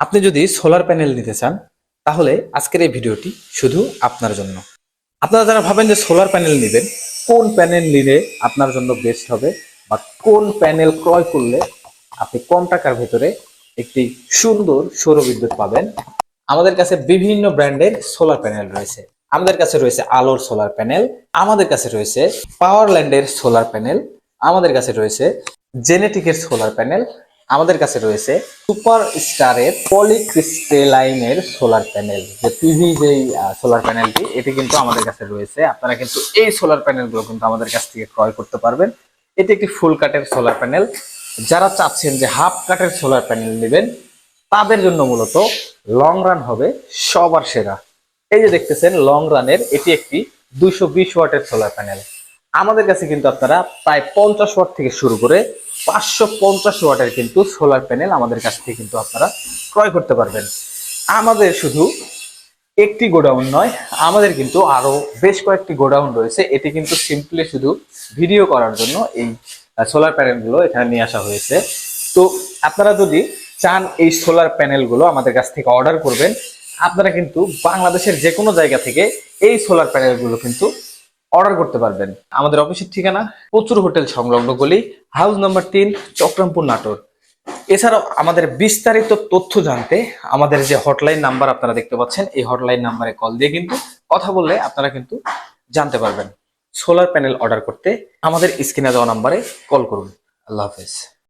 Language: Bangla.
আপনি যদি সোলার প্যানেল নিতে চান তাহলে আজকের এই ভিডিওটি শুধু আপনার জন্য। আপনারা যারা ভাবেন যে সোলার প্যানেল নেবেন, কোন প্যানেল নিলে আপনার জন্য বেস্ট হবে বা কোন প্যানেল ক্রয় করলে আপনি কম টাকার ভেতরে একটি সুন্দর সৌর বিদ্যুৎ পাবেন, আমাদের কাছে বিভিন্ন ব্র্যান্ডের সোলার প্যানেল রয়েছে। আমাদের কাছে রয়েছে আলোর সোলার প্যানেল, আমাদের কাছে রয়েছে পাওয়ারল্যান্ডের সোলার প্যানেল, আমাদের কাছে রয়েছে জেনেটিকের সোলার প্যানেল, আমাদের কাছে রয়েছে সুপার স্টারের পলিক্রিস্টালাইনের সোলার প্যানেল। যে পিভি যেই সোলার প্যানেলটি, এটি কিন্তু আমাদের কাছে রয়েছে। আপনারা কিন্তু এই সোলার প্যানেলগুলো কিন্তু আমাদের কাছ থেকে ক্রয় করতে পারবেন। এটি একটি ফুল কাটের সোলার প্যানেল। যারা চাচ্ছেন যে হাফ কাটের সোলার প্যানেল নেবেন, তাদের জন্য মূলত লং রান হবে সবার সেরা। এই যে দেখতেছেন লং রানের এটি একটি 220 ওয়াটের সোলার প্যানেল। আমাদের কাছে কিন্তু আপনারা প্রায় 50 ওয়াট থেকে শুরু করে 550 ওয়াটের কিন্তু সোলার প্যানেল আমাদের কাছ থেকে কিন্তু আপনারা ক্রয় করতে পারবেন। আমাদের শুধু একটি গোডাউন নয়, আমাদের কিন্তু আরো বেশ কয়েকটি গোডাউন রয়েছে। এটি কিন্তু সিম্পলি শুধু ভিডিও করার জন্য এই সোলার প্যানেলগুলো এখানে নিয়ে আসা হয়েছে। তো আপনারা যদি চান এই সোলার প্যানেলগুলো আমাদের কাছ থেকে অর্ডার করবেন, আপনারা কিন্তু বাংলাদেশের যে কোনো জায়গা থেকে এই সোলার প্যানেলগুলো কিন্তু অর্ডার করতে পারবেন। আমাদের অফিসের ঠিকানা প্রচুর হোটেল সংলগ্ন গলি, হাউস নাম্বার 3, চক্রামপুর, নাটোর। এছাড়াও আমাদের বিস্তারিত তথ্য জানতে আমাদের যে হটলাইন নাম্বার আপনারা দেখতে পাচ্ছেন, এই হটলাইন নাম্বারে কল দিয়ে কিন্তু কথা বললে আপনারা কিন্তু জানতে পারবেন। সোলার প্যানেল অর্ডার করতে আমাদের স্ক্রিনে দেওয়া নাম্বারে কল করুন। আল্লাহ হাফেজ।